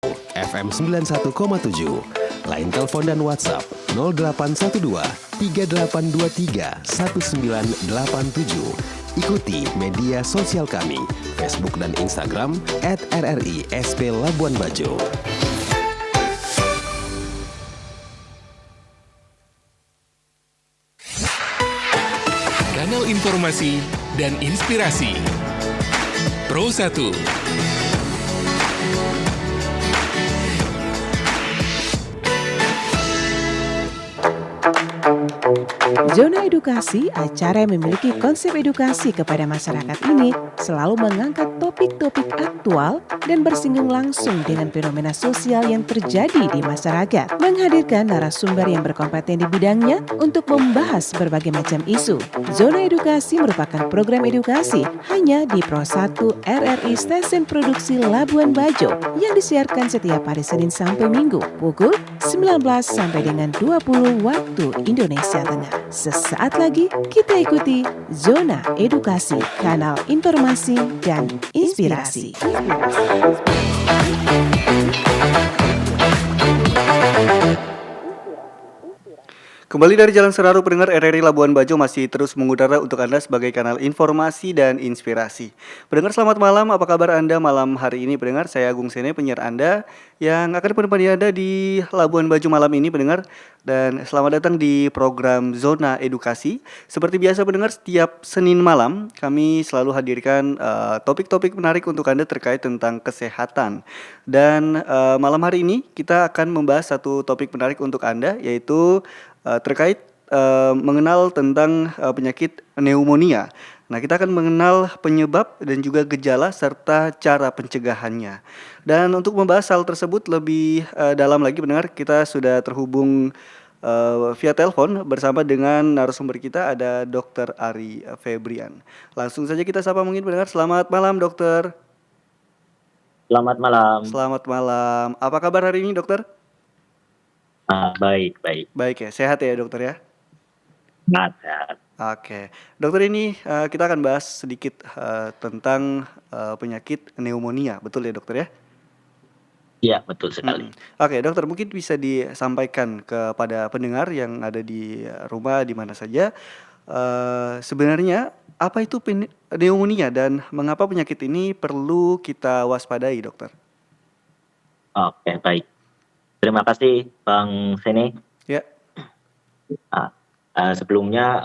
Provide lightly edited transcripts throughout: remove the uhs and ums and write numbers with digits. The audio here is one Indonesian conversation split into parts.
FM 91,7. Line telepon dan WhatsApp 0812 3823 1987. Ikuti media sosial kami, Facebook dan Instagram @RRI_SP Labuan Bajo. Kanal informasi dan inspirasi. Pro 1. Zona Edukasi, acara yang memiliki konsep edukasi kepada masyarakat ini selalu mengangkat topik-topik aktual dan bersinggung langsung dengan fenomena sosial yang terjadi di masyarakat. Menghadirkan narasumber yang berkompeten di bidangnya untuk membahas berbagai macam isu. Zona Edukasi merupakan program edukasi hanya di Pro 1 RRI Stasiun Produksi Labuan Bajo yang disiarkan setiap hari Senin sampai Minggu pukul 19 sampai dengan 20 waktu Indonesia Tengah. Sesaat lagi kita ikuti Zona Edukasi, kanal informasi dan inspirasi. Kembali dari Jalan Senaru, pendengar RRI Labuan Bajo masih terus mengudara untuk Anda sebagai kanal informasi dan inspirasi. Pendengar selamat malam, apa kabar Anda malam hari ini pendengar? Saya Agung Sene, penyiar Anda yang akan menemani Anda di Labuan Bajo malam ini pendengar. Dan selamat datang di program Zona Edukasi. Seperti biasa pendengar, setiap Senin malam kami selalu hadirkan topik-topik menarik untuk Anda terkait tentang kesehatan. Dan malam hari ini kita akan membahas satu topik menarik untuk Anda, yaitu terkait mengenal tentang penyakit pneumonia. Nah, kita akan mengenal penyebab dan juga gejala serta cara pencegahannya. Dan untuk membahas hal tersebut lebih dalam lagi pendengar, kita sudah terhubung via telepon bersama dengan narasumber kita, ada Dr. Ari Febrian. Langsung saja kita sapa mungkin pendengar. Selamat malam dokter. Selamat malam. Selamat malam. Apa kabar hari ini dokter? Baik. Baik ya, sehat ya dokter ya? Sehat. Oke, dokter ini kita akan bahas sedikit tentang penyakit pneumonia, betul ya dokter ya? Iya, betul sekali. Oke, dokter mungkin bisa disampaikan kepada pendengar yang ada di rumah di mana saja, sebenarnya apa itu pneumonia dan mengapa penyakit ini perlu kita waspadai dokter? Oke, baik. Terima kasih Bang Sene. Ya. Sebelumnya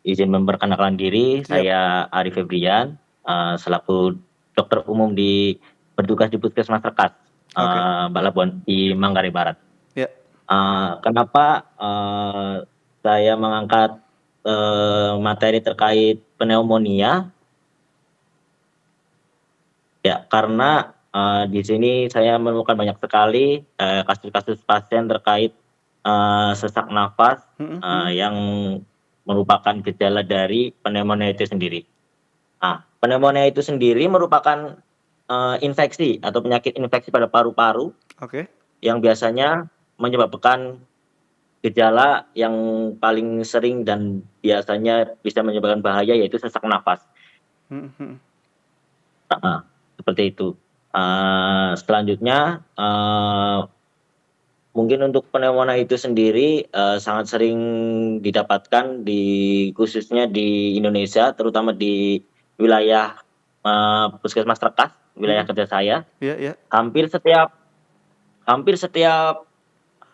izin memperkenalkan diri, saya Ari Febrian, selaku dokter umum bertugas di Puskesmas Rekas, Labuan di Manggarai Barat. Ya. Kenapa saya mengangkat materi terkait pneumonia? Ya, karena di sini saya menemukan banyak sekali kasus-kasus pasien terkait sesak nafas yang merupakan gejala dari pneumonia itu sendiri. Pneumonia itu sendiri merupakan infeksi atau penyakit infeksi pada paru-paru yang biasanya menyebabkan gejala yang paling sering dan biasanya bisa menyebabkan bahaya, yaitu sesak nafas. Seperti itu. Selanjutnya mungkin untuk pneumonia itu sendiri sangat sering didapatkan khususnya di Indonesia, terutama di wilayah Puskesmas Rekas, wilayah kerja saya. Hampir setiap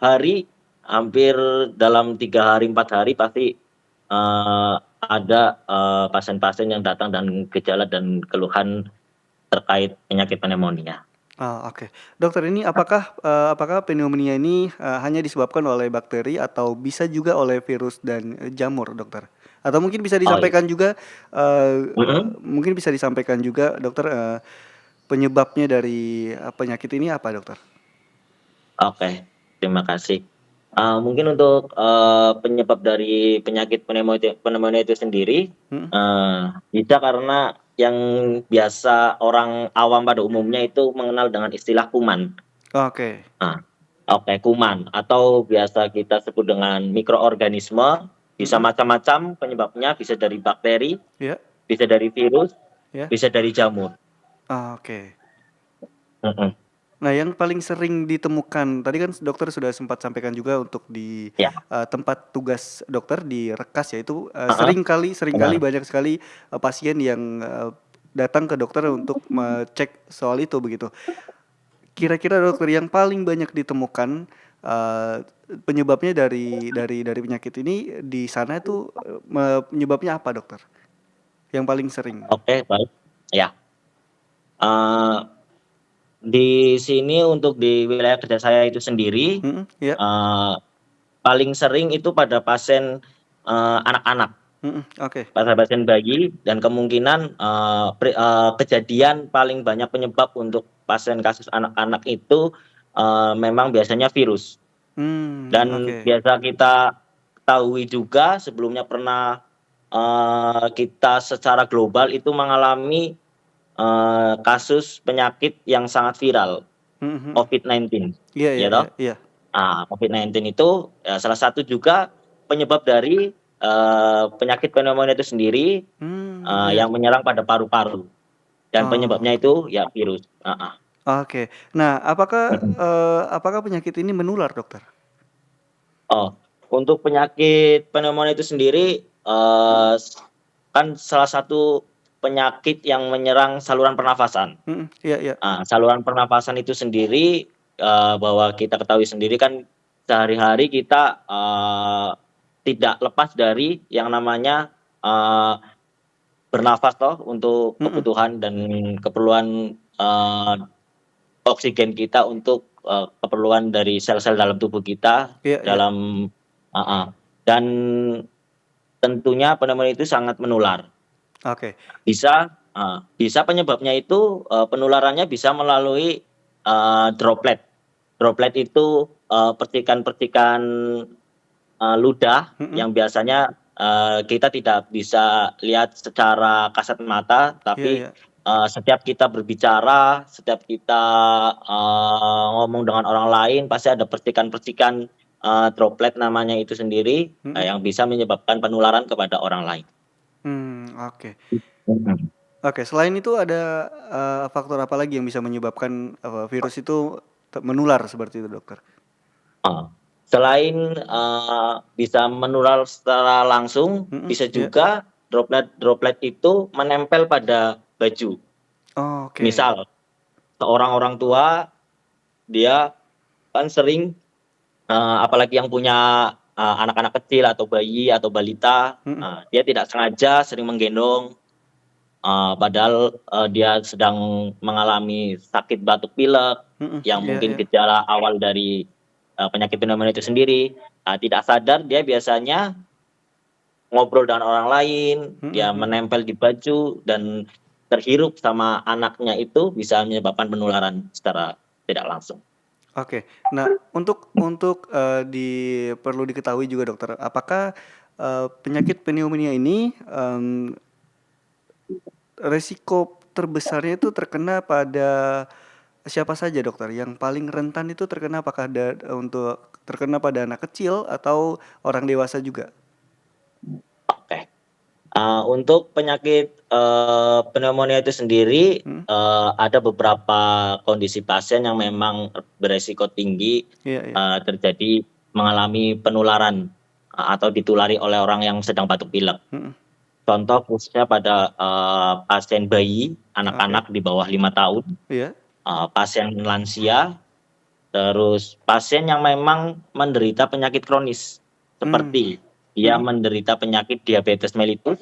hari, hampir dalam 3 hari 4 hari pasti ada pasien-pasien yang datang dan gejala dan keluhan terkait penyakit pneumonia. Dokter, ini apakah pneumonia ini hanya disebabkan oleh bakteri atau bisa juga oleh virus dan jamur, dokter? Atau mungkin bisa disampaikan juga, mungkin bisa disampaikan juga, dokter, penyebabnya dari penyakit ini apa, dokter? Oke, terima kasih. Mungkin untuk penyebab dari penyakit pneumonia itu sendiri, bisa karena yang biasa orang awam pada umumnya itu mengenal dengan istilah kuman. Kuman atau biasa kita sebut dengan mikroorganisme. Bisa macam-macam penyebabnya, bisa dari bakteri, bisa dari virus, bisa dari jamur. Nah, yang paling sering ditemukan, tadi kan dokter sudah sempat sampaikan juga untuk di Ya, tempat tugas dokter di Rekas ya, itu heeh, seringkali benar. banyak sekali pasien yang datang ke dokter untuk cek soal itu begitu. Kira-kira dokter yang paling banyak ditemukan penyebabnya dari penyakit ini di sana itu penyebabnya apa dokter? Yang paling sering? Oke, baik. Ya, eee, di sini untuk di wilayah kerja saya itu sendiri, Ya. paling sering itu pada pasien, anak-anak, Oke. pada pasien bayi dan kemungkinan, kejadian paling banyak penyebab untuk pasien kasus anak-anak itu, memang biasanya virus. Dan Oke. biasa kita ketahui juga sebelumnya pernah, kita secara global itu mengalami, kasus penyakit yang sangat viral, Mhm mhm. COVID-19, Iya iya ya iya toh? iya. COVID-19 itu, ya salah satu juga penyebab dari, penyakit pneumonia itu sendiri, Iya. yang menyerang pada paru-paru dan Oh, penyebabnya oke. itu ya virus, heeh. Oke. Nah, Mhm. apakah penyakit ini menular, dokter? Oh, untuk penyakit pneumonia itu sendiri, kan salah satu penyakit yang menyerang saluran pernafasan. Iya iya. Saluran pernafasan itu sendiri, bahwa kita ketahui sendiri kan sehari-hari kita, tidak lepas dari yang namanya, eee, bernafas toh untuk Mhm. kebutuhan dan keperluan, oksigen kita untuk, keperluan dari sel-sel dalam tubuh kita Iya iya. dalam heeh, dan tentunya pneumonia itu sangat menular. Oke. Bisa penyebabnya itu, penularannya bisa melalui, droplet. Droplet itu, percikan-percikan, ludah Mhm. yang biasanya, kita tidak bisa lihat secara kasat mata, Iya tapi, iya. setiap kita berbicara, setiap kita, ngomong dengan orang lain, pasti ada percikan-percikan, droplet namanya itu sendiri, Mhm. yang bisa menyebabkan penularan kepada orang lain. Oke. Mhm. Oke, selain itu ada, faktor apa lagi yang bisa menyebabkan, virus itu menular seperti itu, dokter? Heeh. Selain, bisa menular secara langsung, bisa Iya. juga droplet-droplet itu menempel pada baju. Oke. Misal, seorang orang tua, dia kan sering, apalagi yang punya, anak-anak kecil atau bayi atau balita, Mhm. dia tidak sengaja sering menggendong, padahal, dia sedang mengalami sakit batuk pilek, yang Iya mungkin iya. gejala awal dari, penyakit pneumonia itu sendiri, tidak sadar dia biasanya ngobrol dengan orang lain, dia Mhm. menempel di baju dan terhirup sama anaknya itu bisa menyebabkan penularan secara tidak langsung. Oke. Nah, perlu diketahui juga, dokter, apakah, penyakit pneumonia ini, resiko terbesarnya itu terkena pada siapa saja, dokter? Yang paling rentan itu terkena apakah terkena pada anak kecil atau orang dewasa juga? Oke, untuk penyakit, pneumonia itu sendiri, Mhm. ada beberapa kondisi pasien yang memang beresiko tinggi, Iya iya. terjadi mengalami penularan, atau ditulari oleh orang yang sedang batuk pilek. Mhm. Contoh khususnya pada, pasien bayi, Oke. anak-anak di bawah 5 tahun, Iya. pasien lansia, terus pasien yang memang menderita penyakit kronis, Mmm. seperti dia Mhm. menderita penyakit diabetes mellitus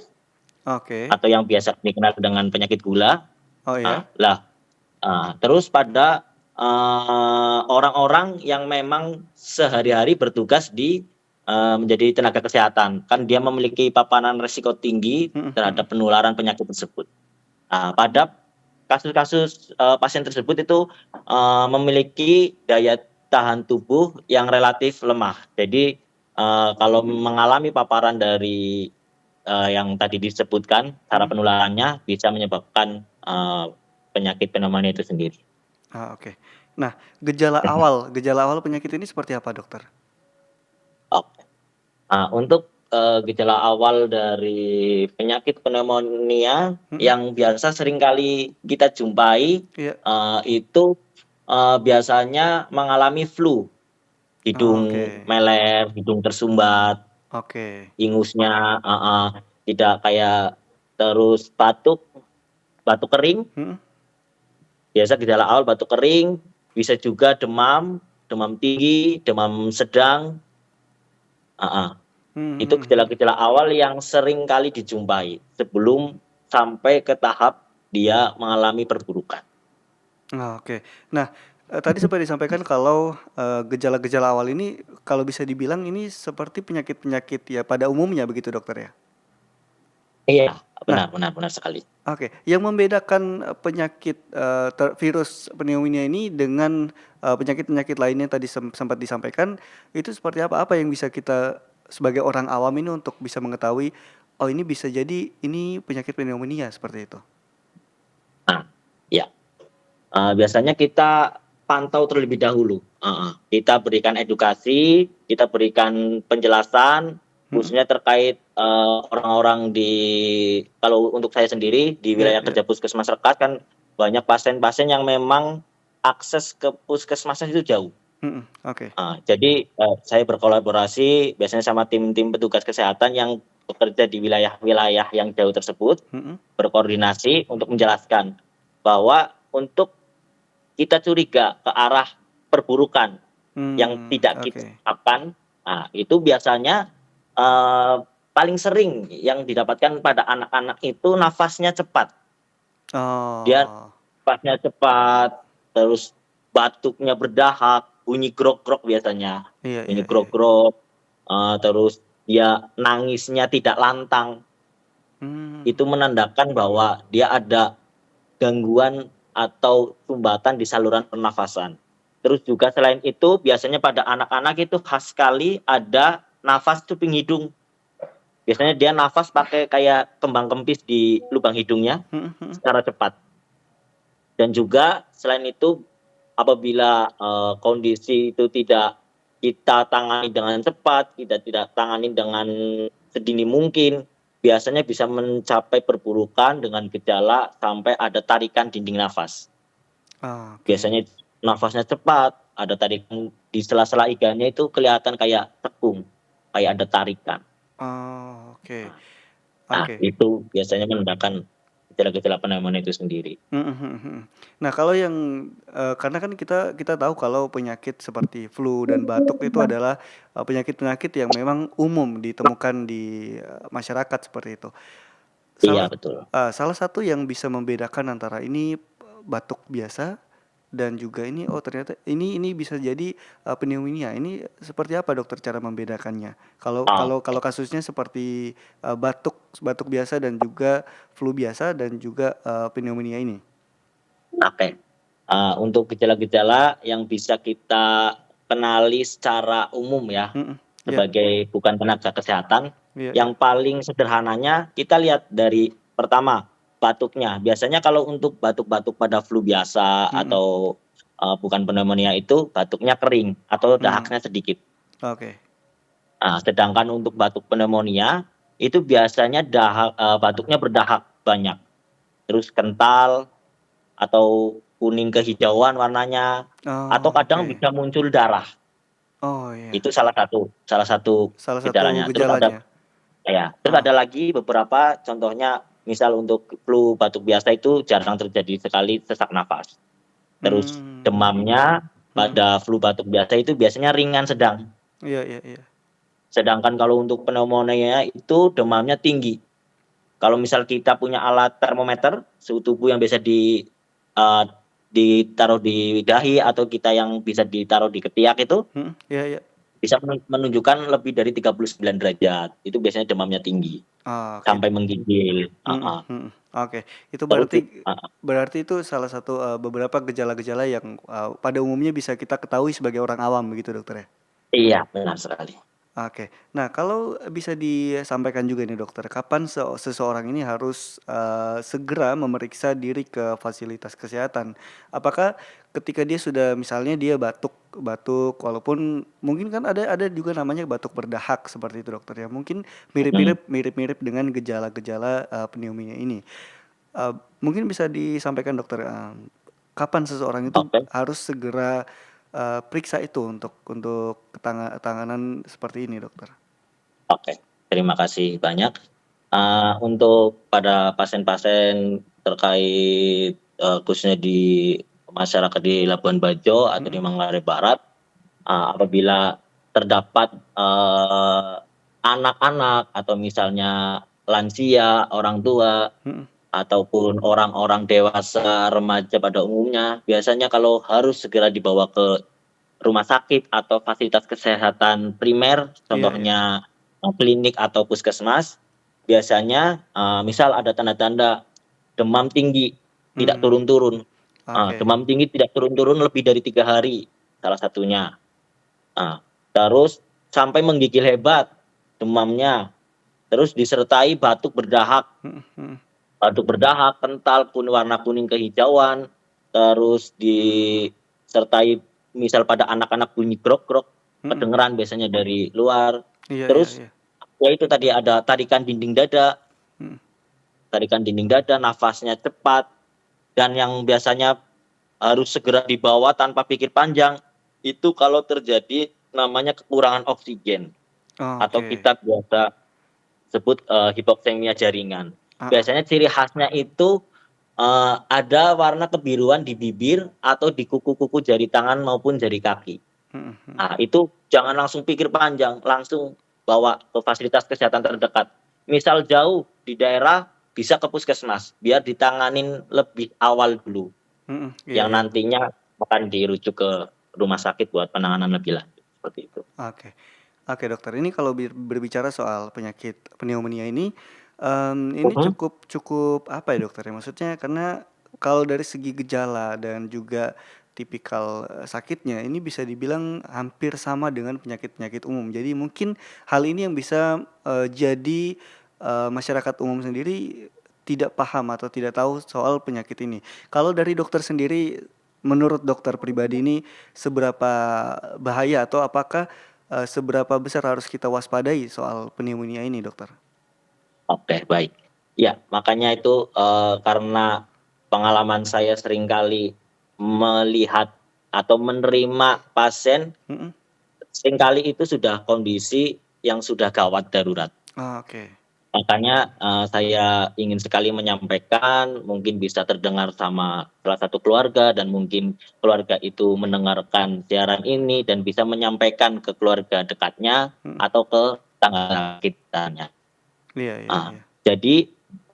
Oke. atau yang biasa dikenal dengan penyakit gula. Oh, Ah, ya? lah, terus pada, orang-orang yang memang sehari-hari bertugas di, menjadi tenaga kesehatan, kan dia memiliki paparan risiko tinggi Mhm mhm. terhadap penularan penyakit tersebut. Pada kasus-kasus, pasien tersebut itu, memiliki daya tahan tubuh yang relatif lemah. Jadi, kalau mengalami paparan dari, yang tadi disebutkan, cara Mhm. penularannya bisa menyebabkan, penyakit pneumonia itu sendiri. Oke. Nah, gejala awal penyakit ini seperti apa, dokter? Oke. Untuk, gejala awal dari penyakit pneumonia Mhm. yang biasa seringkali kita jumpai, Iya. itu biasanya mengalami flu, Oh, hidung oke. meler, hidung tersumbat, Oke. ingusnya tidak kayak, terus batuk, batuk kering, Mhm. biasa gejala awal batuk kering, bisa juga demam, demam tinggi, demam sedang, heeh. Mhm Itu mhm mhm. gejala-gejala awal yang sering kali dijumpai sebelum sampai ke tahap dia mengalami perburukan. Oh, oke. Nah, tadi sempat disampaikan kalau, gejala-gejala awal ini kalau bisa dibilang ini seperti penyakit-penyakit ya pada umumnya begitu dokter ya? Iya, Nah, benar benar benar sekali. oke, yang membedakan, penyakit, virus pneumonia ini dengan, penyakit-penyakit lainnya tadi sempat disampaikan, itu seperti apa? Apa yang bisa kita sebagai orang awam ini untuk bisa mengetahui, oh ini bisa jadi ini penyakit pneumonia, seperti itu? Nah, ya, biasanya kita pantau terlebih dahulu, heeh. Kita berikan edukasi, kita berikan penjelasan, Mhm, khususnya terkait, orang-orang kalau untuk saya sendiri di iya wilayah iya, kerja puskesmas Rekas kan banyak pasien-pasien yang memang akses ke puskesmasnya itu jauh. mhm, oke, Jadi, saya berkolaborasi biasanya sama tim-tim petugas kesehatan yang bekerja di wilayah-wilayah yang jauh tersebut, mhm, berkoordinasi untuk menjelaskan bahwa untuk kita curiga ke arah perburukan yang tidak kita oke. harapkan, itu biasanya, eee, paling sering yang didapatkan pada anak-anak itu nafasnya cepat. Dia Oh, nafasnya cepat, terus batuknya berdahak, bunyi grog-grog biasanya, iya bunyi iya iya, grog-grog, terus dia nangisnya tidak lantang, mmm, itu menandakan bahwa dia ada gangguan atau sumbatan di saluran pernafasan. Terus juga selain itu biasanya pada anak-anak itu khas sekali ada nafas cuping hidung. Biasanya dia nafas pakai kayak kembang kempis di lubang hidungnya mhm mhm, secara cepat. Dan juga selain itu apabila, kondisi itu tidak kita tangani dengan cepat, kita tidak tangani dengan sedini mungkin, biasanya bisa mencapai perburukan dengan gejala sampai ada tarikan dinding nafas. oke, Biasanya nafasnya cepat, ada tarikan di sela-sela iganya itu kelihatan kayak tekung, kayak ada tarikan. oh, oke Nah oke. itu biasanya menandakan gejala-gejala pneumonia itu sendiri. Mhm mhm mhm. Nah, kalau yang, karena kan kita kita tahu kalau penyakit seperti flu dan batuk itu adalah, penyakit-penyakit yang memang umum ditemukan di, masyarakat seperti itu. Iya Salah betul. salah satu yang bisa membedakan antara ini, batuk biasa dan juga ini, oh ternyata ini bisa jadi, pneumonia. Ini seperti apa dokter cara membedakannya? Kalau kalau Oke kalau kasusnya seperti, batuk batuk biasa dan juga flu biasa dan juga, pneumonia ini? oke. Untuk gejala-gejala yang bisa kita kenali secara umum ya, Mhm, iya sebagai bukan tenaga kesehatan, iya iya, yang paling sederhananya kita lihat dari pertama, batuknya. Biasanya kalau untuk batuk-batuk pada flu biasa mhm, atau, bukan pneumonia itu batuknya kering atau mmm, dahaknya sedikit. oke, Sedangkan untuk batuk pneumonia, itu biasanya batuknya berdahak banyak, terus kental atau kuning kehijauan warnanya, atau oh kadang oke, bisa muncul darah. oh iya, Itu salah satu salah satu gejalanya. gejalanya? Terus Oh, ada lagi beberapa contohnya, misal untuk flu batuk biasa itu jarang terjadi sekali sesak nafas. Terus mmm, demamnya mhm, pada flu batuk biasa itu biasanya ringan sedang. iya iya iya, Sedangkan kalau untuk pneumonia itu demamnya tinggi. Kalau misal kita punya alat termometer suhu tubuh yang biasa eee, ditaruh di dahi atau kita yang bisa ditaruh di ketiak itu, mhm, iya iya, bisa menunjukkan lebih dari 39 derajat, itu biasanya demamnya tinggi, oke. sampai menggigil, Mhm heeh. mhm. Oke, itu Terus berarti itu salah satu, beberapa gejala-gejala yang, pada umumnya bisa kita ketahui sebagai orang awam begitu dokter ya? iya benar sekali. Oke. Nah, kalau bisa disampaikan juga nih dokter, kapan seseorang ini harus, segera memeriksa diri ke fasilitas kesehatan? Apakah ketika dia sudah misalnya dia batuk batuk walaupun mungkin kan ada juga namanya batuk berdahak seperti itu dokter ya, mungkin Mhm. mirip-mirip dengan gejala-gejala, pneumonia ini. Mungkin bisa disampaikan dokter, kapan seseorang itu Oke, harus segera periksa itu untuk tanganan seperti ini, dokter? oke. Terima kasih banyak. Untuk pada pasien-pasien terkait, khususnya di masyarakat di Labuan Bajo atau di Mhm, Manggarai Barat, apabila terdapat, anak-anak atau misalnya lansia, orang tua, mhm, ataupun orang-orang dewasa, remaja pada umumnya, biasanya kalau harus segera dibawa ke rumah sakit atau fasilitas kesehatan primer, iya iya, contohnya, klinik atau puskesmas, biasanya, misal ada tanda-tanda demam tinggi, tidak mmm, turun-turun, oke, demam tinggi tidak turun-turun lebih dari 3 hari, salah satunya. Nah, terus sampai menggigil hebat demamnya, terus disertai mhm mhm, batuk berdahak kental warna kuning kehijauan, terus disertai misal pada anak-anak bunyi grog-grog, mhm, kedengeran biasanya dari luar. iya iya Terus iya, ya itu tadi ada mhm, tarikan dinding dada, nafasnya cepat, dan yang biasanya harus segera dibawa tanpa pikir panjang, itu kalau terjadi namanya kekurangan oksigen atau oke, kita biasa sebut, hipoksemia jaringan. heeh, Biasanya ciri khasnya itu, ada warna kebiruan di bibir atau di kuku-kuku jari tangan maupun jari kaki. mhm mhm, Nah, itu jangan langsung pikir panjang, langsung bawa ke fasilitas kesehatan terdekat. Misal jauh di daerah, bisa ke puskesmas, biar ditanganin lebih awal dulu, mhm, iya yang iya, nantinya akan dirujuk ke rumah sakit buat penanganan lebih lanjut, seperti itu. oke. Oke dokter, ini kalau berbicara soal penyakit pneumonia ini Mhm, cukup cukup apa ya dokter ya, maksudnya karena kalau dari segi gejala dan juga tipikal, sakitnya ini bisa dibilang hampir sama dengan penyakit-penyakit umum. Jadi mungkin hal ini yang bisa, jadi, masyarakat umum sendiri tidak paham atau tidak tahu soal penyakit ini. Kalau dari dokter sendiri, menurut dokter pribadi ini seberapa bahaya atau apakah seberapa besar harus kita waspadai soal pneumonia ini, dokter? oke, baik. Ya, makanya itu, karena pengalaman saya seringkali melihat atau menerima pasien, Mhm. seringkali itu sudah kondisi yang sudah gawat darurat. Oh, oke. Makanya, saya ingin sekali menyampaikan, mungkin bisa terdengar sama salah satu keluarga dan mungkin keluarga itu mendengarkan siaran ini dan bisa menyampaikan ke keluarga dekatnya Mhm. atau ke tetangga sekitarnya. Iya iya Ah, iya. jadi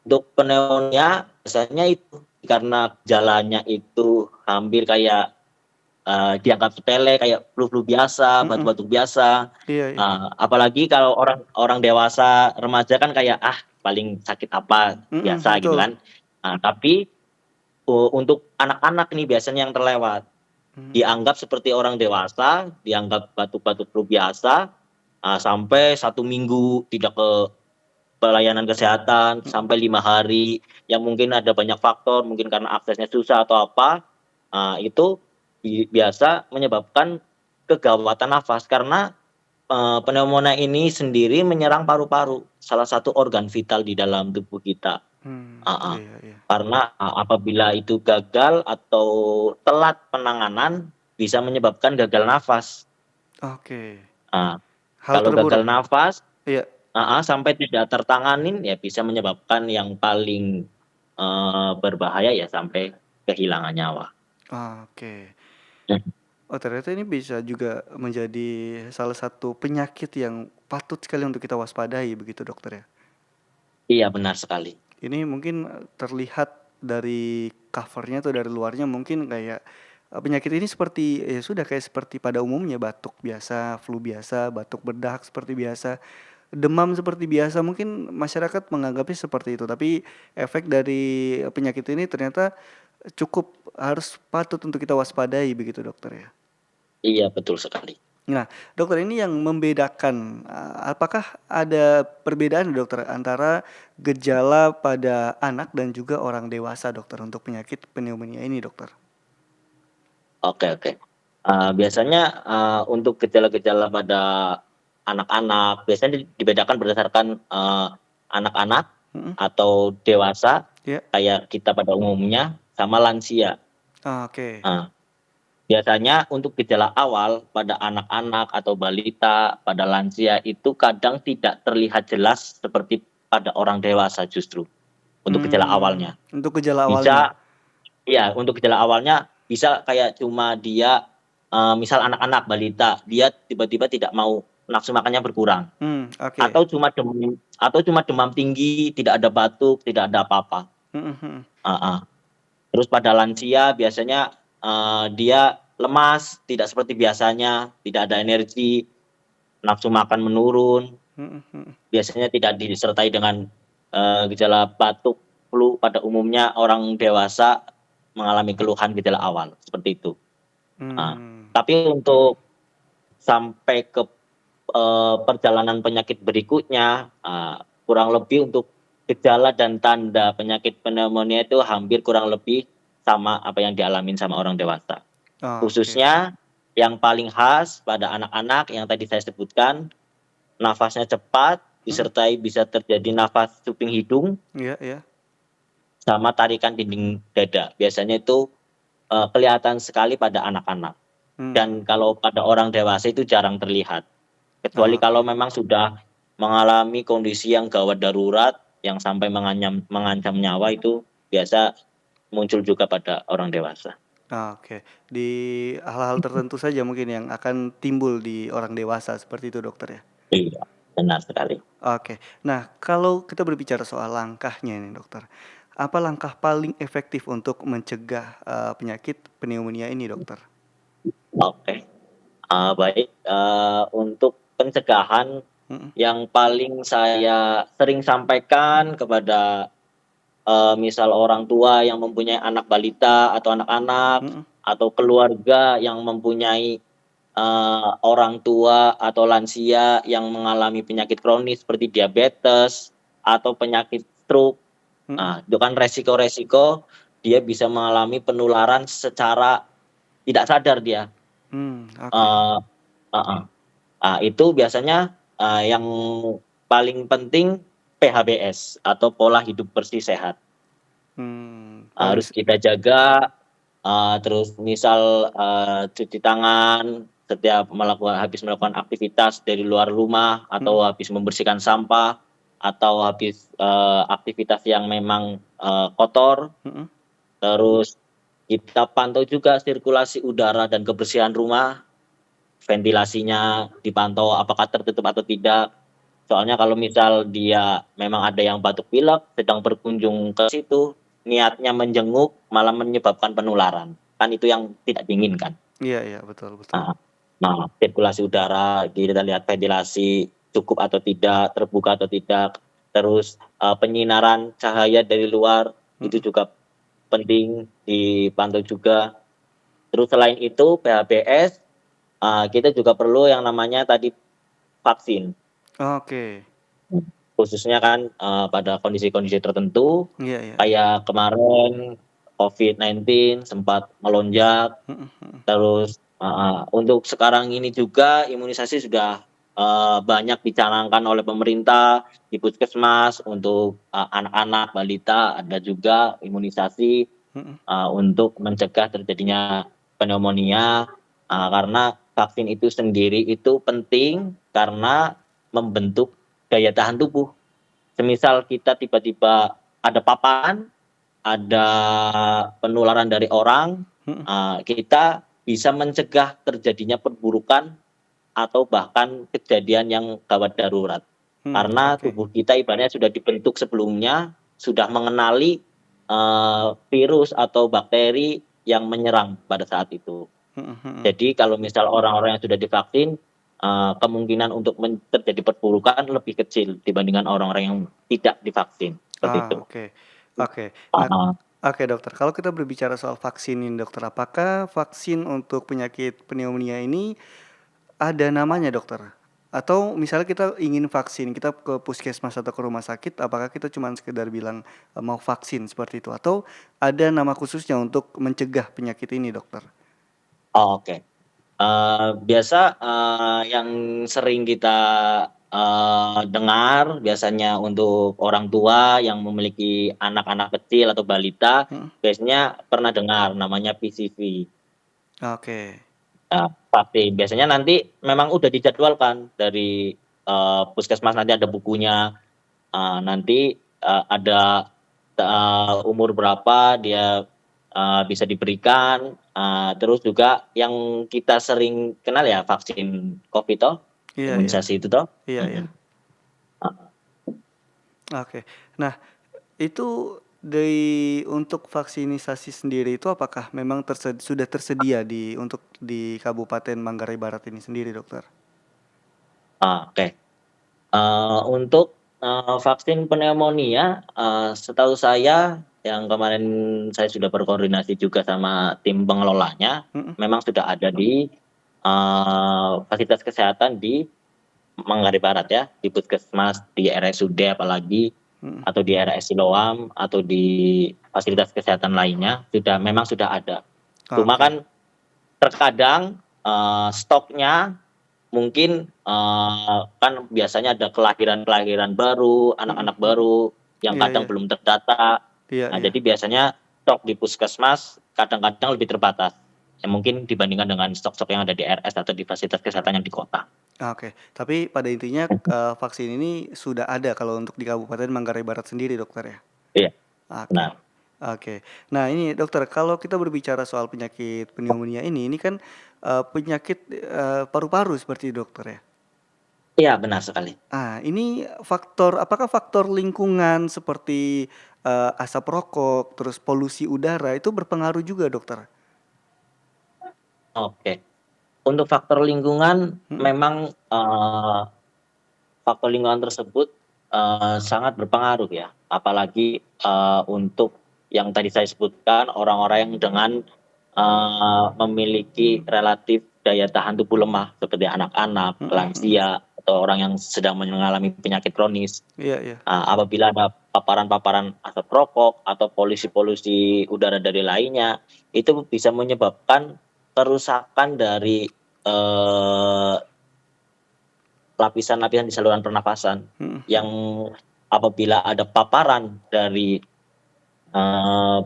untuk pneumonia biasanya itu karena gejalanya itu hampir kayak, dianggap sepele kayak flu-flu biasa, Mhm. batuk-batuk biasa, Iya iya. apalagi kalau orang orang dewasa, remaja kan kayak, "Ah, paling sakit apa, Mhm, biasa," gitu betul. kan. Tapi, untuk anak-anak nih biasanya yang terlewat, Mmm, dianggap seperti orang dewasa, dianggap batuk-batuk flu biasa, sampai 1 minggu tidak ke pelayanan kesehatan mhm. sampai 5 hari, yang mungkin ada banyak faktor, mungkin karena aksesnya susah atau apa, itu biasa menyebabkan kegawatan nafas karena, pneumonia ini sendiri menyerang paru-paru, salah satu organ vital di dalam tubuh kita, heeh. Iya iya. Karena, apabila itu gagal atau telat penanganan, bisa menyebabkan gagal nafas. Oke. Eee, Hal Kalau gagal terburuk. nafas, Iya. sampai tidak tertanganin ya bisa menyebabkan yang paling, berbahaya ya sampai kehilangan nyawa. Oke. Mhm, Oh, ternyata ini bisa juga menjadi salah satu penyakit yang patut sekali untuk kita waspadai begitu, dokter ya? iya benar sekali. Ini mungkin, terlihat dari cover-nya atau dari luarnya mungkin kayak, penyakit ini seperti ya sudah kayak seperti pada umumnya batuk biasa, flu biasa, batuk berdahak seperti biasa, demam seperti biasa, mungkin masyarakat menganggapnya seperti itu. Tapi efek dari penyakit ini ternyata cukup harus patut untuk kita waspadai begitu, dokter ya? Iya betul sekali. Nah, dokter ini yang membedakan, apakah ada perbedaan dokter antara gejala pada anak dan juga orang dewasa dokter untuk penyakit pneumonia ini dokter? Oke oke. Biasanya, untuk gejala-gejala pada anak-anak biasanya dibedakan berdasarkan, anak-anak Mhm, atau dewasa iya, kayak kita pada umumnya sama lansia. Oke. Nah, biasanya untuk gejala awal pada anak-anak atau balita, pada lansia itu kadang tidak terlihat jelas seperti pada orang dewasa justru, untuk gejala awalnya. Untuk gejala awalnya? Bisa iya, untuk gejala awalnya bisa kayak cuma dia, misal anak-anak, balita, dia tiba-tiba tidak mau nafsu makannya berkurang, Oke. atau cuma demam tinggi, tidak ada batuk, tidak ada apa-apa, Mhm mhm. heeh. Terus pada lansia biasanya, dia lemas, tidak seperti biasanya, tidak ada energi, nafsu makan menurun, Mhm mhm. biasanya tidak disertai dengan, gejala batuk, flu. Pada umumnya orang dewasa mengalami keluhan gejala awal, seperti itu. Heeh. Mmm. Tapi untuk sampai ke, perjalanan penyakit berikutnya, kurang lebih untuk gejala dan tanda penyakit pneumonia itu hampir kurang lebih sama apa yang dialamin sama orang dewasa. Oke. Khususnya yang paling khas pada anak-anak yang tadi saya sebutkan, nafasnya cepat, Mhm. disertai bisa terjadi nafas cuping hidung, Iya iya. sama tarikan dinding dada. Biasanya itu, kelihatan sekali pada anak-anak. Mmm. Dan kalau pada orang dewasa itu jarang terlihat. Kecuali kalau Oke. memang sudah mengalami kondisi yang gawat darurat, yang sampai mengancam nyawa itu biasa muncul juga pada orang dewasa. Oke. Di hal-hal tertentu saja mungkin yang akan timbul di orang dewasa seperti itu, Dokter, ya? Iya, benar sekali. Oke. Nah, kalau kita berbicara soal langkahnya nih, Dokter. Apa langkah paling efektif untuk mencegah, penyakit pneumonia ini, Dokter? Oke, baik, untuk pencegahan Mhm yang paling saya sering sampaikan kepada, misal orang tua yang mempunyai anak balita atau anak-anak, mhm atau keluarga yang mempunyai, orang tua atau lansia yang mengalami penyakit kronis seperti diabetes atau penyakit stroke. mhm. Nah, itu kan resiko-resiko dia bisa mengalami penularan secara tidak sadar dia, Oke. eee heeh. Itu biasanya, yang paling penting PHBS atau pola hidup bersih sehat. Harus Polis kita jaga, terus misal, cuci tangan setiap habis melakukan aktivitas dari luar rumah, mhm atau habis membersihkan sampah, atau habis, aktivitas yang memang, kotor. mhm. Terus kita pantau juga sirkulasi udara dan kebersihan rumah, ventilasinya dipantau apakah tertutup atau tidak. Soalnya kalau misal dia memang ada yang batuk pilek, sedang berkunjung ke situ, niatnya menjenguk malah menyebabkan penularan, kan itu yang tidak diinginkan. Iya iya, betul betul. Nah nah, sirkulasi udara kita lihat ventilasi cukup atau tidak, terbuka atau tidak, terus, penyinaran cahaya dari luar itu Mhm. juga penting dipantau juga. Terus selain itu PHBS, kita juga perlu yang namanya tadi vaksin. Oke. Khususnya kan, pada kondisi-kondisi tertentu, Iya iya. kayak kemarin COVID-19 sempat melonjak, Mhm mhm. terus untuk sekarang ini juga imunisasi sudah, banyak dicanangkan oleh pemerintah, di puskesmas untuk, anak-anak, balita, ada juga imunisasi, Mhm. untuk mencegah terjadinya pneumonia, karena vaksin itu sendiri itu penting karena membentuk daya tahan tubuh. Semisal kita tiba-tiba ada paparan, ada penularan dari orang, Mhm. kita bisa mencegah terjadinya perburukan atau bahkan kejadian yang gawat darurat. Karena Oke. tubuh kita ibaratnya sudah dibentuk sebelumnya, sudah mengenali, virus atau bakteri yang menyerang pada saat itu. Mhm mhm. Jadi kalau misal orang-orang yang sudah divaksin, kemungkinan untuk terjadi perburukan lebih kecil dibandingkan orang-orang yang tidak divaksin, seperti itu. Oke. Oke. Nah, Heeh. oke, Dokter, kalau kita berbicara soal vaksin ini, Dokter, apakah vaksin untuk penyakit pneumonia ini ada namanya, Dokter? Atau misalnya kita ingin vaksin, kita ke puskesmas atau ke rumah sakit, apakah kita cuman sekedar bilang, mau vaksin seperti itu? Atau ada nama khususnya untuk mencegah penyakit ini, Dokter? Oke. Biasa, yang sering kita dengar biasanya untuk orang tua yang memiliki anak-anak kecil atau balita, biasanya pernah dengar namanya PCV. Oke. Pasti biasanya nanti memang udah dijadwalkan dari, puskesmas, nanti ada bukunya, nanti, ada, umur berapa dia, bisa diberikan, terus juga yang kita sering kenal ya vaksin Covid toh, Iya, iya. imunisasi itu toh. Iya, iya. Oke. Nah, itu untuk vaksinisasi sendiri itu apakah memang sudah tersedia untuk di Kabupaten Manggarai Barat ini sendiri, dokter? Oke. Untuk, vaksin pneumonia, setahu saya yang kemarin saya sudah berkoordinasi juga sama tim pengelolanya, memang sudah ada di, fasilitas kesehatan di Manggarai Barat ya, di puskesmas, di RSUD apalagi, atau di RS Siloam, atau di fasilitas kesehatan lainnya, memang sudah ada. Cuma Oke. kan terkadang, stoknya mungkin, kan biasanya ada kelahiran baru, anak-anak baru yang Iya, kadang iya. belum terdata. Iya, Nah, iya. jadi biasanya stok di puskesmas kadang-kadang lebih terbatas, ya mungkin dibandingkan dengan stok-stok yang ada di RS atau di fasilitas kesehatan yang di kota. Oke. Tapi pada intinya, vaksin ini sudah ada kalau untuk di Kabupaten Manggarai Barat sendiri, dokter ya? Iya, Oke. benar. Oke. Nah ini dokter, kalau kita berbicara soal penyakit pneumonia ini kan, penyakit, paru-paru seperti itu, dokter ya? Iya, benar sekali. Ini apakah faktor lingkungan seperti, asap rokok, terus polusi udara itu berpengaruh juga, dokter? Oke. Untuk faktor lingkungan memang, faktor lingkungan tersebut, sangat berpengaruh ya, apalagi, untuk yang tadi saya sebutkan orang-orang yang dengan, memiliki relatif daya tahan tubuh lemah seperti anak-anak, lansia, atau orang yang sedang mengalami penyakit kronis. Iya, iya. Apabila ada paparan-paparan asap rokok atau polusi-polusi udara dari lainnya, itu bisa menyebabkan kerusakan dari, lapisan-lapisan di saluran pernapasan yang apabila ada paparan dari,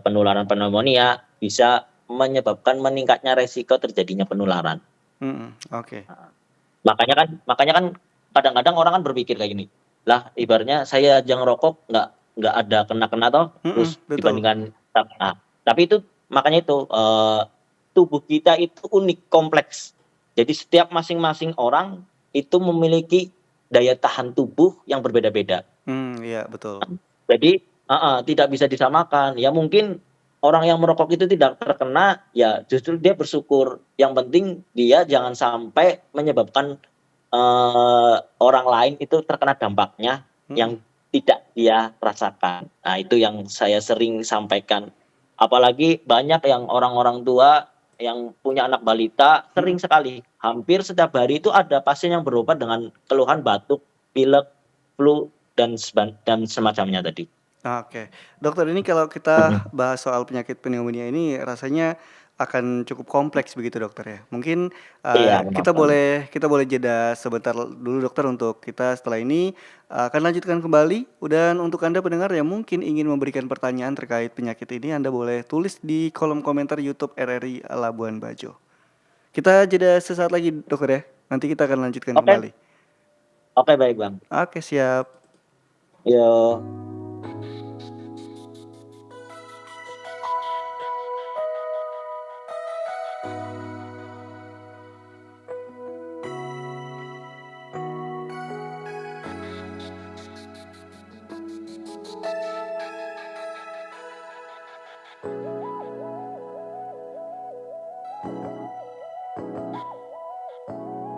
penularan pneumonia bisa menyebabkan meningkatnya resiko terjadinya penularan. Oke. Makanya kan kadang-kadang orang kan berpikir kayak gini, lah ibaratnya saya aja ngerokok nggak ada kena-kena toh, terus Betul. dibandingkan tapi itu makanya itu, tubuh kita itu unik, kompleks. Jadi setiap masing-masing orang itu memiliki daya tahan tubuh yang berbeda-beda. Iya betul. Jadi tidak bisa disamakan. Ya mungkin orang yang merokok itu tidak terkena, ya justru dia bersyukur. Yang penting dia jangan sampai menyebabkan, orang lain itu terkena dampaknya yang tidak dia rasakan. Nah, itu yang saya sering sampaikan. Apalagi banyak yang orang-orang tua yang punya anak balita, sering sekali, hampir setiap hari itu ada pasien yang berobat dengan keluhan batuk, pilek, flu, dan semacamnya tadi. Oke. Dokter, ini kalau kita bahas soal penyakit pneumonia ini rasanya akan cukup kompleks begitu, dokter ya? Mungkin, Iya, benar kita sekali. boleh jeda sebentar dulu, dokter, untuk kita setelah ini akan lanjutkan kembali. Dan untuk Anda pendengar yang mungkin ingin memberikan pertanyaan terkait penyakit ini, Anda boleh tulis di kolom komentar YouTube RRI Labuan Bajo. Kita jeda sesaat lagi, dokter ya. Nanti kita akan lanjutkan Oke. kembali. Oke, baik Bang. Oke, siap. Yo.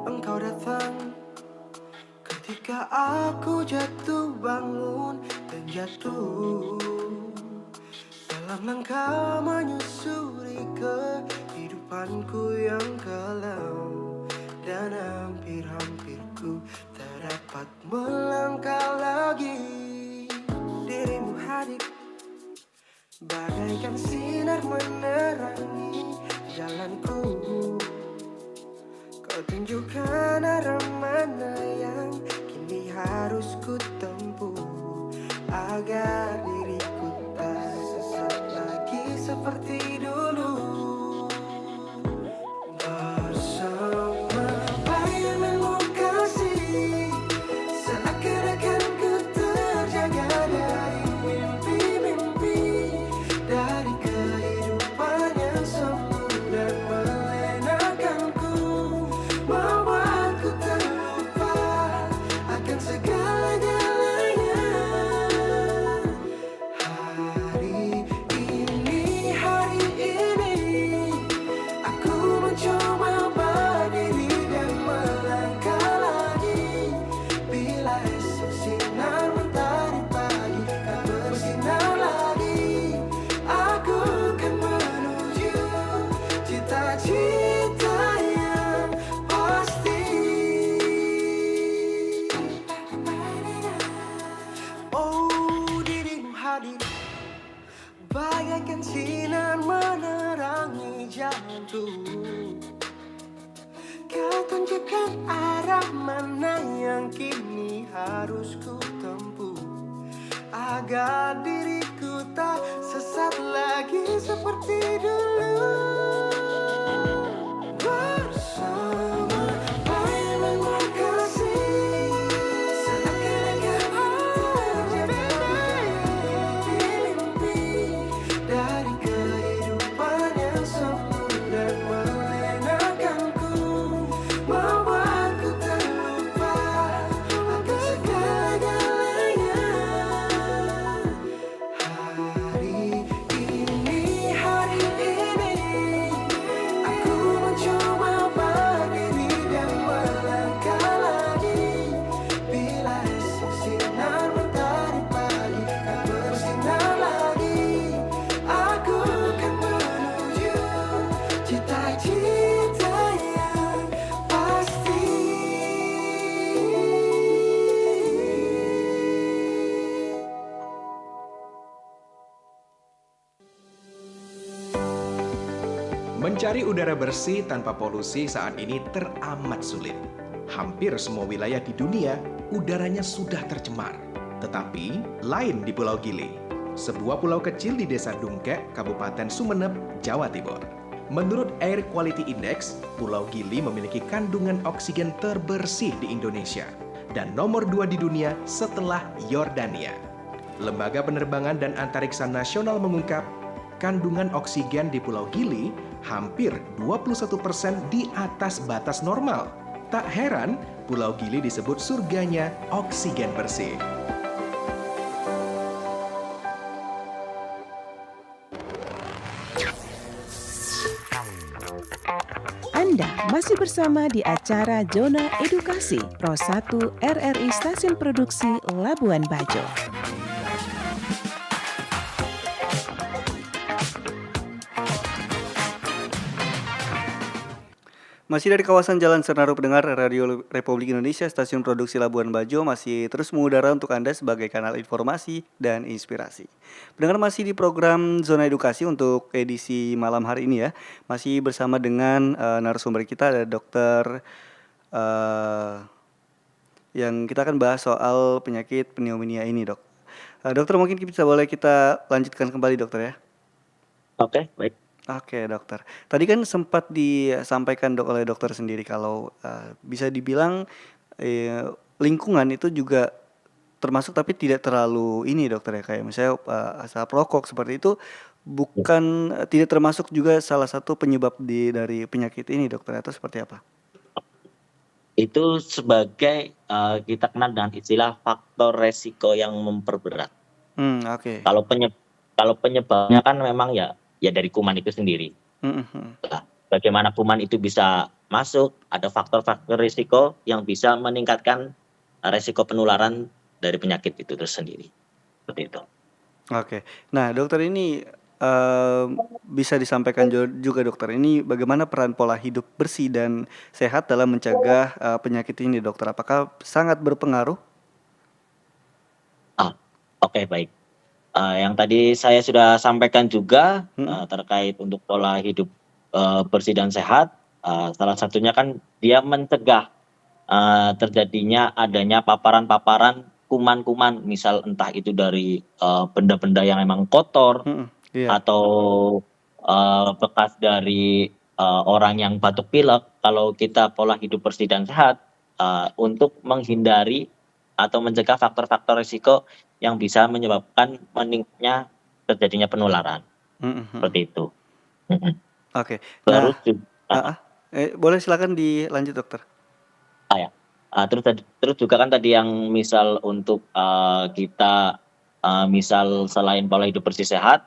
Engkau datang ketika aku jatuh bangun dan jatuh dalam langkah menyusuri kehidupanku yang kelam, dan hampir-hampir ku tak dapat melangkah lagi. Dirimu hadir bagaikan sinar menerangi jalanku. Kau tunjukkan arah mana yang kini harus ku tempuh agar diriku tak sesat lagi seperti dulu. Bersama bayanganmu kasih, seakan-akan ku terjaga dari mimpi-mimpi, dari kehidupan yang semu dan melenakanku, membuatku terlupa akan segala-galanya. Hari ini aku mencoba berdiri dan melangkah lagi. Bila esok sinar mentari pagi tak bersinar lagi, aku kan menuju cita-cita yang pasti. Oh, dirimu hadir bagaikan sinar menerangi jalanku. Kau tunjukkan arah mana yang kini harus ku tempuh agar diriku tak sesat lagi seperti dulu. Bersama bayanganmu kasih, seakan-akan terjaga mimpi-mimpi, dari kehidupan yang semu dan melenakanku, membuatku terlupa akan segala-galanya. Hari ini aku mencoba berdiri dan melangkah lagi. Bila esok sinar mentari pagi tak bersinar lagi, aku kan menuju cita-cita yang pasti. Mencari udara bersih tanpa polusi saat ini teramat sulit. Hampir semua wilayah di dunia udaranya sudah tercemar. Tetapi lain di Pulau Gili, sebuah pulau kecil di Desa Dungkek, Kabupaten Sumeneb, Jawa Timur. Menurut Air Quality Index, Pulau Gili memiliki kandungan oksigen terbersih di Indonesia dan nomor 2 di dunia setelah Yordania. Lembaga Penerbangan dan Antariksa Nasional mengungkap, kandungan oksigen di Pulau Gili hampir 21% di atas batas normal. Tak heran, Pulau Gili disebut surganya oksigen bersih. Anda masih bersama di acara Zona Edukasi Pro 1 RRI Stasiun Produksi Labuan Bajo. Masih dari kawasan Jalan Senaru pendengar Radio Republik Indonesia Stasiun Produksi Labuan Bajo masih terus mengudara untuk Anda sebagai kanal informasi dan inspirasi. Pendengar masih di program Zona Edukasi untuk edisi malam hari ini ya. Masih bersama dengan narasumber kita ada dokter yang kita akan bahas soal penyakit pneumonia ini, Dok. Dokter, mungkin boleh kita lanjutkan kembali, Dokter ya. Oke, baik. Oke, Dokter. Tadi kan sempat disampaikan oleh dokter sendiri kalau bisa dibilang lingkungan itu juga termasuk tapi tidak terlalu ini, Dokter ya, kayak misalnya asap rokok seperti itu bukan tidak termasuk juga salah satu penyebab dari penyakit ini, Dokter, atau seperti apa? Itu sebagai kita kenal dengan istilah faktor resiko yang memperberat. Oke. Kalau penyebabnya kan memang ya dari kuman itu sendiri. Nah, bagaimana kuman itu bisa masuk, ada faktor-faktor risiko yang bisa meningkatkan risiko penularan dari penyakit itu tersendiri. Seperti itu. Oke. Nah, Dokter, ini bisa disampaikan juga, Dokter, ini bagaimana peran pola hidup bersih dan sehat dalam mencegah penyakit ini, Dokter? Apakah sangat berpengaruh? Oke, baik. Yang tadi saya sudah sampaikan juga terkait untuk pola hidup bersih dan sehat. Salah satunya kan dia mencegah terjadinya adanya paparan-paparan kuman-kuman, misal entah itu dari benda-benda yang emang kotor Iya. atau bekas dari orang yang batuk pilek. Kalau kita pola hidup bersih dan sehat, untuk menghindari atau mencegah faktor-faktor risiko yang bisa menyebabkan meningkatnya terjadinya penularan, seperti itu. Mhm. Oke. Terus Nah, juga boleh silakan dilanjut dokter. ya, terus juga kan tadi yang misal untuk kita misal selain pola hidup bersih sehat,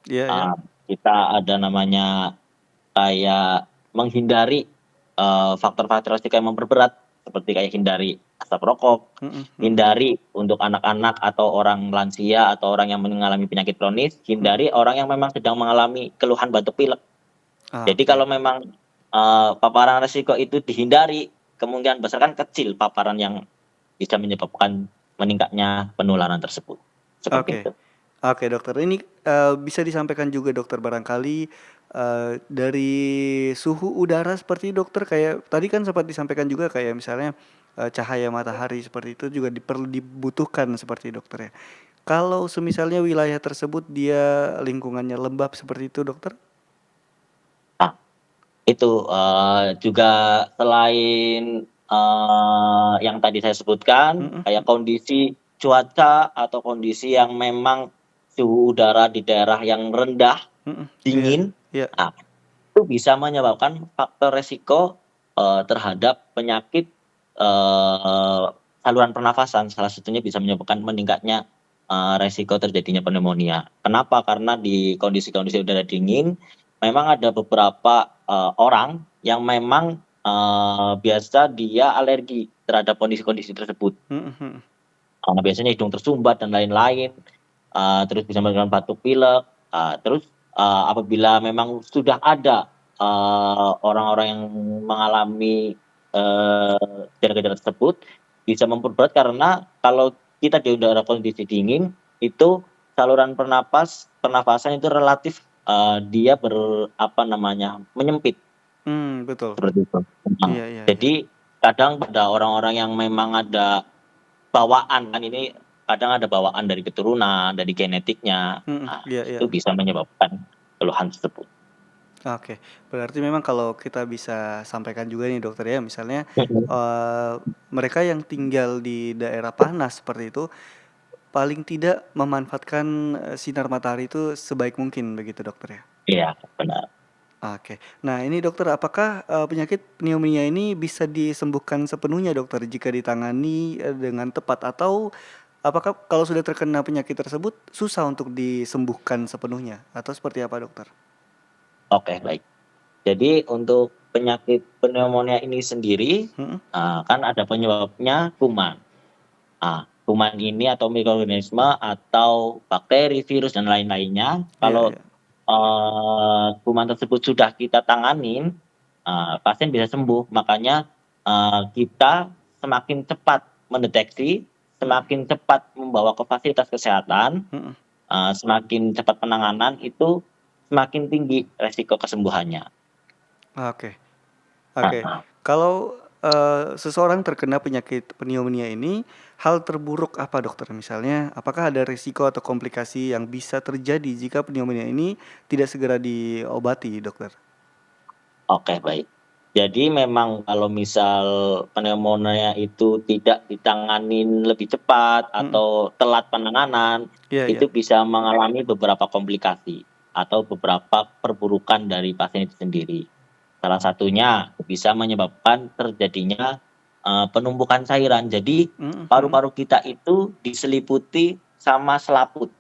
Iya, iya. kita ada namanya kayak menghindari faktor-faktor risiko yang memperberat, seperti kayak hindari asap rokok, hindari untuk anak-anak atau orang lansia atau orang yang mengalami penyakit kronis, hindari orang yang memang sedang mengalami keluhan batuk pilek. Jadi Oke. kalau memang paparan risiko itu dihindari, kemungkinan besar kan kecil paparan yang bisa menyebabkan meningkatnya penularan tersebut, seperti Oke. itu. Oke dokter, ini bisa disampaikan juga dokter barangkali dari suhu udara seperti dokter kayak tadi kan sempat disampaikan juga kayak misalnya cahaya matahari seperti itu juga perlu dibutuhkan seperti dokter ya. Kalau semisalnya wilayah tersebut dia lingkungannya lembab seperti itu dokter? Nah, itu juga selain yang tadi saya sebutkan, kayak kondisi cuaca atau kondisi yang memang suhu udara di daerah yang rendah, Iya, dingin, iya. nah, itu bisa menyebabkan faktor resiko terhadap penyakit saluran pernafasan. Salah satunya bisa menyebabkan meningkatnya resiko terjadinya pneumonia. Kenapa? Karena di kondisi-kondisi udara dingin, memang ada beberapa orang yang memang biasa dia alergi terhadap kondisi-kondisi tersebut. Biasanya hidung tersumbat dan lain-lain, terus bisa menyebabkan batuk pilek, terus apabila memang sudah ada orang-orang yang mengalami gejala-gejala tersebut, bisa memperberat karena kalau kita di udara kondisi dingin, itu saluran pernafasan itu relatif dia menyempit, Betul. seperti itu. Iya, iya, iya. Jadi kadang pada orang-orang yang memang ada bawaan, kan ini kadang ada bawaan dari keturunan, dari genetiknya, Iya, iya. itu bisa menyebabkan keluhan tersebut. Oke, berarti memang kalau kita bisa sampaikan juga nih dokter ya, misalnya mereka yang tinggal di daerah panas seperti itu, paling tidak memanfaatkan sinar matahari itu sebaik mungkin begitu dokter ya? Iya, benar. Oke. Nah ini dokter, apakah penyakit pneumonia ini bisa disembuhkan sepenuhnya dokter jika ditangani dengan tepat? Atau apakah kalau sudah terkena penyakit tersebut susah untuk disembuhkan sepenuhnya? Atau seperti apa dokter? Oke, baik. Jadi untuk penyakit pneumonia ini sendiri, kan ada penyebabnya kuman. Kuman ini atau mikroorganisme atau bakteri, virus, dan lain-lainnya, Iya, kalau iya. kuman tersebut sudah kita tanganin, pasien bisa sembuh. Makanya kita semakin cepat mendeteksi, semakin cepat membawa ke fasilitas kesehatan, semakin cepat penanganan, itu semakin tinggi resiko kesembuhannya. Oke, oke. Nah, Kalau seseorang terkena penyakit pneumonia ini, hal terburuk apa dokter? Misalnya, apakah ada risiko atau komplikasi yang bisa terjadi jika pneumonia ini tidak segera diobati, dokter? Oke, baik. Jadi memang kalau misal pneumonia itu tidak ditanganin lebih cepat atau telat penanganan, Iya, iya. itu bisa mengalami beberapa komplikasi atau beberapa perburukan dari pasien itu sendiri. Salah satunya bisa menyebabkan terjadinya penumpukan cairan. Jadi paru-paru kita itu diseliputi sama selaput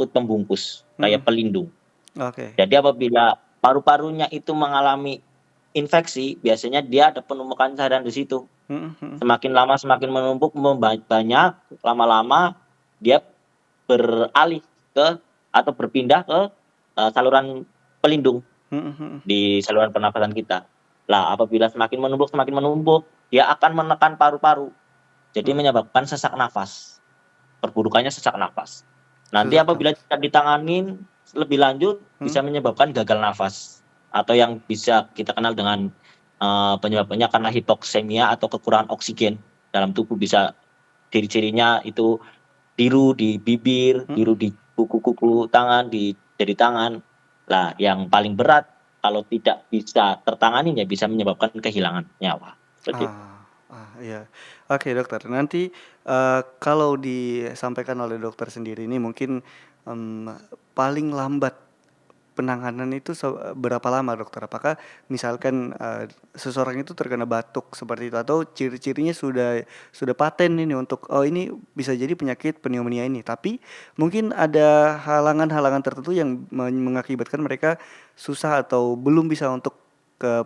pembungkus, kayak pelindung. Oke. Jadi apabila paru-parunya itu mengalami infeksi, biasanya dia ada penumpukan cairan di situ. Semakin lama semakin menumpuk, banyak, lama-lama dia beralih ke atau berpindah ke saluran pelindung di saluran pernafasan kita. Lah, apabila semakin menumpuk, dia akan menekan paru-paru. Jadi menyebabkan sesak nafas. Perburukannya sesak nafas. Nanti Sesak apabila tidak ditanganin lebih lanjut, bisa menyebabkan gagal nafas atau yang bisa kita kenal dengan penyebabnya karena hipoksemia atau kekurangan oksigen dalam tubuh. Bisa ciri-cirinya itu biru di bibir, biru di kuku-kuku tangan, di jari tangan. Lah, yang paling berat kalau tidak bisa tertangani ya bisa menyebabkan kehilangan nyawa. Seperti itu. Iya. Oke dokter, nanti kalau disampaikan oleh dokter sendiri ini mungkin paling lambat penanganan itu berapa lama dokter? Apakah misalkan seseorang itu terkena batuk seperti itu atau ciri-cirinya sudah paten ini untuk ini bisa jadi penyakit pneumonia ini, tapi mungkin ada halangan-halangan tertentu yang mengakibatkan mereka susah atau belum bisa untuk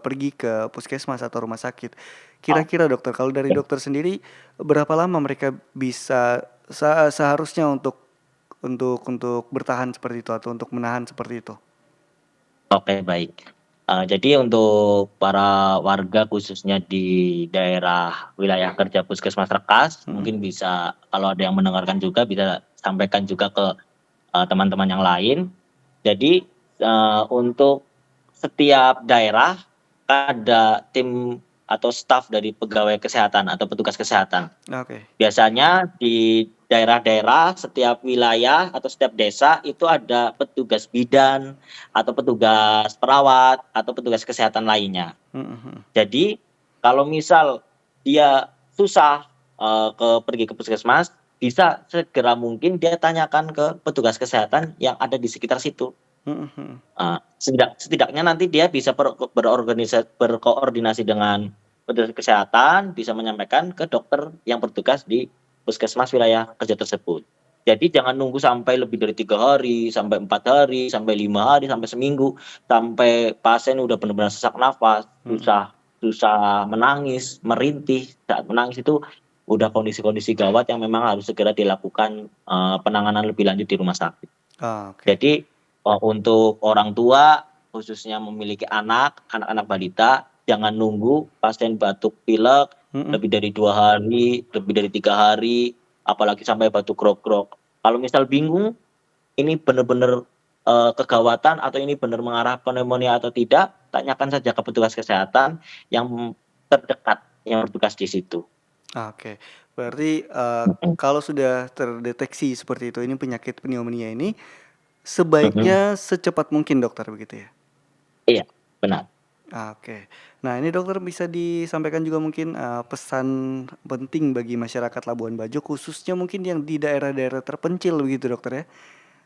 pergi ke puskesmas atau rumah sakit. Kira-kira dokter, kalau dari dokter sendiri berapa lama mereka bisa seharusnya untuk bertahan seperti itu atau untuk menahan seperti itu? Oke, baik. Jadi untuk para warga khususnya di daerah wilayah kerja Puskesmas Rekas, mungkin bisa kalau ada yang mendengarkan juga bisa sampaikan juga ke teman-teman yang lain. Jadi untuk setiap daerah ada tim atau staf dari pegawai kesehatan atau petugas kesehatan. Oke. Biasanya di daerah-daerah, setiap wilayah atau setiap desa itu ada petugas bidan atau petugas perawat atau petugas kesehatan lainnya. Jadi kalau misal dia susah pergi ke puskesmas, bisa segera mungkin dia tanyakan ke petugas kesehatan yang ada di sekitar situ. Setidaknya nanti dia bisa berkoordinasi dengan petugas kesehatan, bisa menyampaikan ke dokter yang bertugas di puskesmas wilayah kerja tersebut. Jadi jangan nunggu sampai lebih dari 3 hari, sampai 4 hari, sampai 5 hari, sampai seminggu, sampai pasien udah benar-benar sesak nafas, susah menangis, merintih. Saat menangis itu udah kondisi-kondisi gawat yang memang harus segera dilakukan penanganan lebih lanjut di rumah sakit. Jadi untuk orang tua khususnya memiliki anak-anak balita, jangan nunggu pasien batuk pilek lebih dari 2 hari, lebih dari 3 hari, apalagi sampai batuk grok-grok. Kalau misal bingung, ini benar-benar kegawatan atau ini benar mengarah pneumonia atau tidak, tanyakan saja ke petugas kesehatan yang terdekat yang bertugas di situ. Oke, berarti kalau sudah terdeteksi seperti itu, ini penyakit pneumonia ini sebaiknya secepat mungkin dokter, begitu ya? Iya, benar. Oke. Nah ini dokter bisa disampaikan juga mungkin pesan penting bagi masyarakat Labuan Bajo khususnya mungkin yang di daerah-daerah terpencil begitu dokter ya.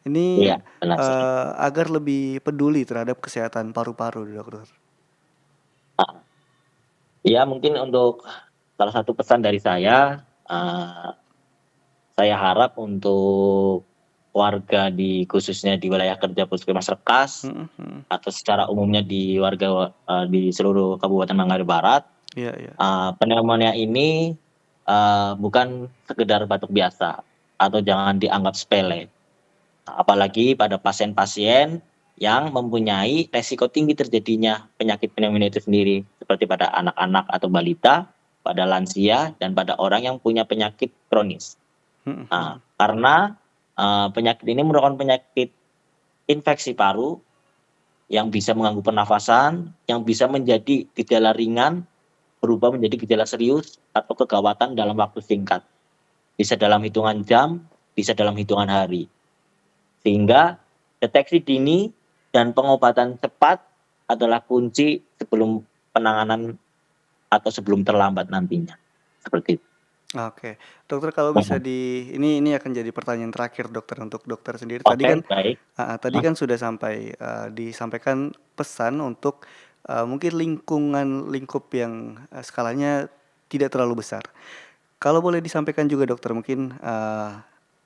Ini Iya, benar sekali. agar lebih peduli terhadap kesehatan paru-paru dokter. Ya mungkin untuk salah satu pesan dari saya harap untuk warga khususnya di wilayah kerja Puskesmas Rekas atau secara umumnya di warga di seluruh Kabupaten Manggarai Barat, pneumonia ini bukan sekedar batuk biasa atau jangan dianggap sepele. Apalagi pada pasien-pasien yang mempunyai resiko tinggi terjadinya penyakit pneumonia itu sendiri, seperti pada anak-anak atau balita, pada lansia, dan pada orang yang punya penyakit kronis. Karena penyakit ini merupakan penyakit infeksi paru yang bisa mengganggu pernafasan, yang bisa menjadi gejala ringan, berubah menjadi gejala serius atau kegawatan dalam waktu singkat. Bisa dalam hitungan jam, bisa dalam hitungan hari. Sehingga deteksi dini dan pengobatan cepat adalah kunci sebelum penanganan atau sebelum terlambat nantinya. Seperti itu. Oke, dokter kalau bisa ini akan jadi pertanyaan terakhir dokter untuk dokter sendiri. Tadi Oke, kan baik. tadi kan sudah disampaikan pesan untuk mungkin lingkup yang skalanya tidak terlalu besar. Kalau boleh disampaikan juga dokter mungkin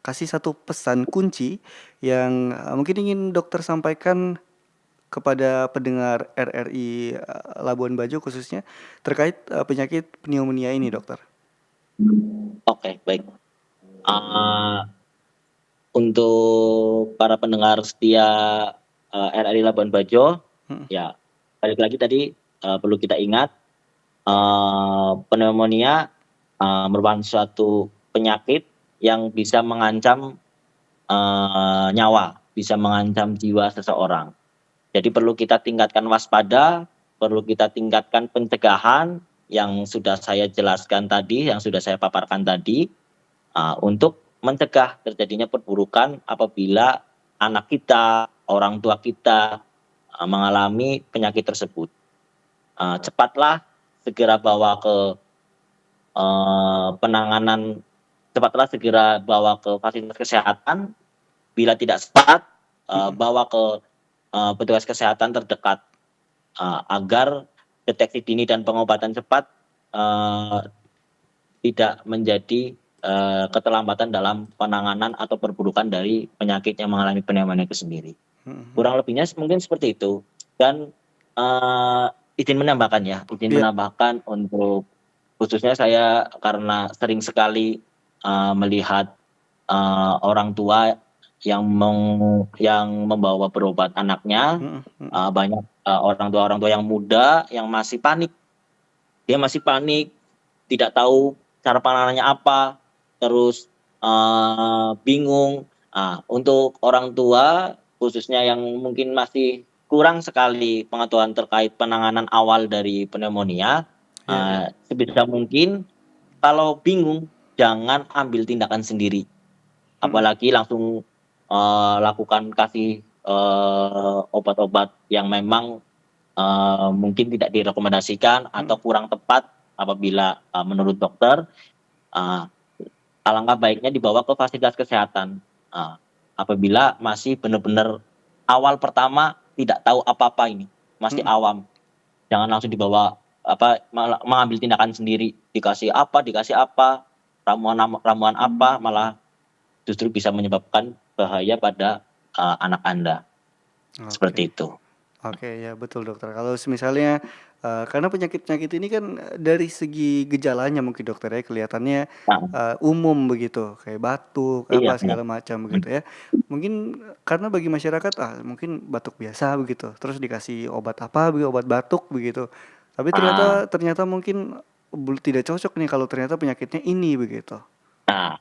kasih satu pesan kunci yang mungkin ingin dokter sampaikan kepada pendengar RRI Labuan Bajo khususnya terkait penyakit pneumonia ini dokter. Oke, baik. Untuk para pendengar setia RRI Labuan Bajo, ya balik lagi tadi perlu kita ingat pneumonia merupakan suatu penyakit yang bisa mengancam nyawa, bisa mengancam jiwa seseorang. Jadi perlu kita tingkatkan waspada perlu kita tingkatkan pencegahan yang sudah saya jelaskan tadi, yang sudah saya paparkan tadi, untuk mencegah terjadinya perburukan apabila anak kita, orang tua kita mengalami penyakit tersebut. Cepatlah segera bawa ke penanganan, cepatlah segera bawa ke fasilitas kesehatan. Bila tidak sempat, bawa ke petugas kesehatan terdekat agar deteksi dini dan pengobatan cepat tidak menjadi keterlambatan dalam penanganan atau perburukan dari penyakit yang mengalami pneumonia itu sendiri. Kurang lebihnya mungkin seperti itu. Dan izin menambahkan untuk khususnya saya karena sering sekali melihat orang tua yang membawa berobat anaknya, banyak orang tua yang muda yang masih panik. Dia masih panik, tidak tahu cara penanganannya apa, terus bingung. Untuk orang tua khususnya yang mungkin masih kurang sekali pengetahuan terkait penanganan awal dari pneumonia, sebisa mungkin kalau bingung jangan ambil tindakan sendiri, apalagi langsung lakukan kasih obat-obat yang memang mungkin tidak direkomendasikan atau kurang tepat apabila menurut dokter. Alangkah baiknya dibawa ke fasilitas kesehatan apabila masih benar-benar awal pertama tidak tahu apa-apa, ini masih awam. Jangan langsung dibawa mengambil tindakan sendiri, dikasih apa, ramuan apa, malah justru bisa menyebabkan bahaya pada anak Anda. Seperti itu. Oke, ya betul dokter. Kalau misalnya karena penyakit-penyakit ini kan dari segi gejalanya mungkin dokter ya kelihatannya umum begitu, kayak batuk, Iya, segala macam begitu ya. Mungkin karena bagi masyarakat mungkin batuk biasa begitu, terus dikasih obat obat batuk begitu. Tapi ternyata mungkin tidak cocok nih kalau ternyata penyakitnya ini begitu.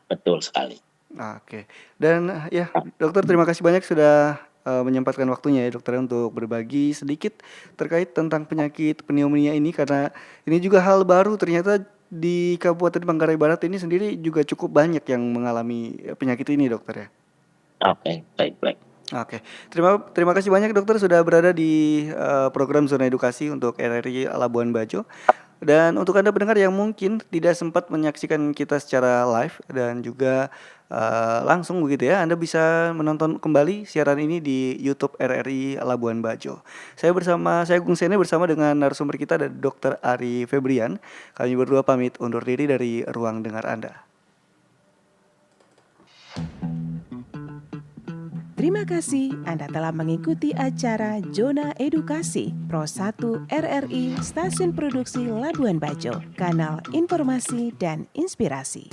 Betul sekali. Oke. Dan ya dokter, terima kasih banyak sudah menyempatkan waktunya ya dokter untuk berbagi sedikit terkait tentang penyakit pneumonia ini, karena ini juga hal baru ternyata di Kabupaten Manggarai Barat ini sendiri juga cukup banyak yang mengalami penyakit ini dokter ya. Oke, baik. Oke, terima kasih banyak dokter sudah berada di program Zona Edukasi untuk RRI Labuan Bajo. Dan untuk Anda pendengar yang mungkin tidak sempat menyaksikan kita secara live dan juga langsung begitu ya, Anda bisa menonton kembali siaran ini di YouTube RRI Labuan Bajo. Saya Gung Sene bersama dengan narasumber kita ada Dr. Ari Febrian. Kami berdua pamit undur diri dari ruang dengar Anda. Terima kasih Anda telah mengikuti acara Zona Edukasi Pro 1 RRI Stasiun Produksi Labuan Bajo, kanal informasi dan inspirasi.